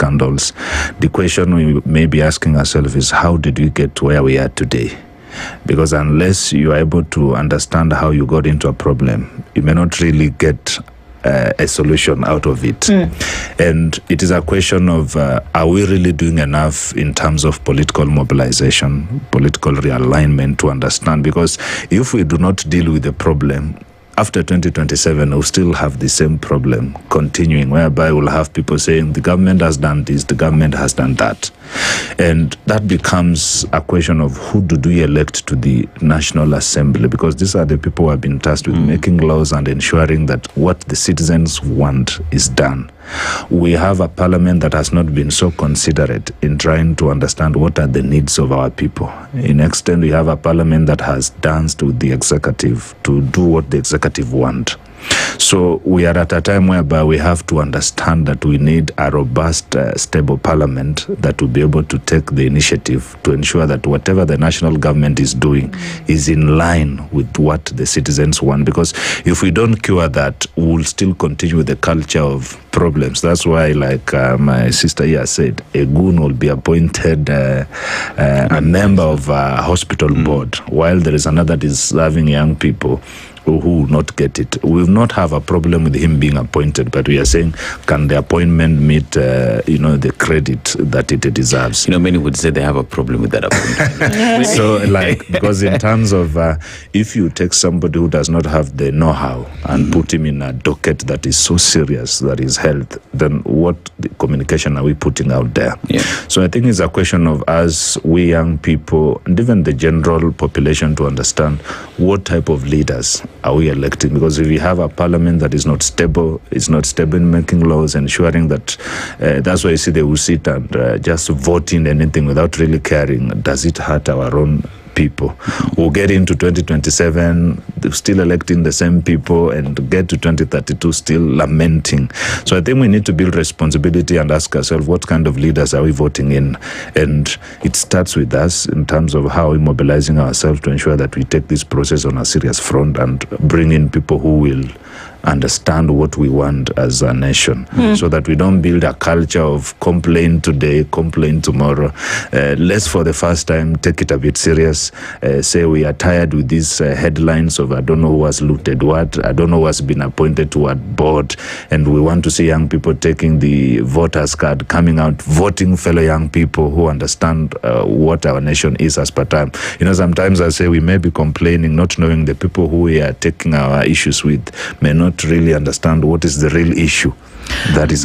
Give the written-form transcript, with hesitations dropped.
scandals. The question we may be asking ourselves is, how did we get to where we are today? Because unless you are able to understand how you got into a problem, you may not really get a solution out of it. And it is a question of, are we really doing enough in terms of political mobilization, political realignment to understand? Because if we do not deal with the problem, after 2027, we'll still have the same problem continuing, whereby we'll have people saying the government has done this, the government has done that. And that becomes a question of, who do we elect to the National Assembly? Because these are the people who have been tasked with making laws and ensuring that what the citizens want is done. We have a parliament that has not been so considerate in trying to understand what are the needs of our people. In extent, we have a parliament that has danced with the executive to do what the executive want. So we are at a time whereby we have to understand that we need a robust, stable parliament that will be able to take the initiative to ensure that whatever the national government is doing is in line with what the citizens want. Because if we don't cure that, we'll still continue with the culture of problems. That's why, like my sister here said, a goon will be appointed a member of a hospital board, while there is another that is serving young people who will not get it. We will not have a problem with him being appointed, but we are saying, can the appointment meet, the credit that it deserves? Many would say they have a problem with that appointment. So, because in terms of, if you take somebody who does not have the know-how and put him in a docket that is so serious, that is health, then what communication are we putting out there? Yeah. So I think it's a question of us, we young people, and even the general population, to understand what type of leaders are we electing? Because if we have a parliament that is not stable, it's not stable in making laws, ensuring that, that's why you see they will sit and just vote in anything without really caring. Does it hurt our own people? We'll get into 2027, still electing the same people, and get to 2032 still lamenting. So I think we need to build responsibility and ask ourselves, what kind of leaders are we voting in? And it starts with us in terms of how we're mobilizing ourselves to ensure that we take this process on a serious front and bring in people who will understand what we want as a nation, so that we don't build a culture of complain today, complain tomorrow. Let's, for the first time, take it a bit serious. Say we are tired with these headlines of, I don't know who has looted what, I don't know who has been appointed to what board, and we want to see young people taking the voters card, coming out, voting fellow young people who understand what our nation is as per time. Sometimes I say we may be complaining, not knowing the people who we are taking our issues with may not really understand what is the real issue that is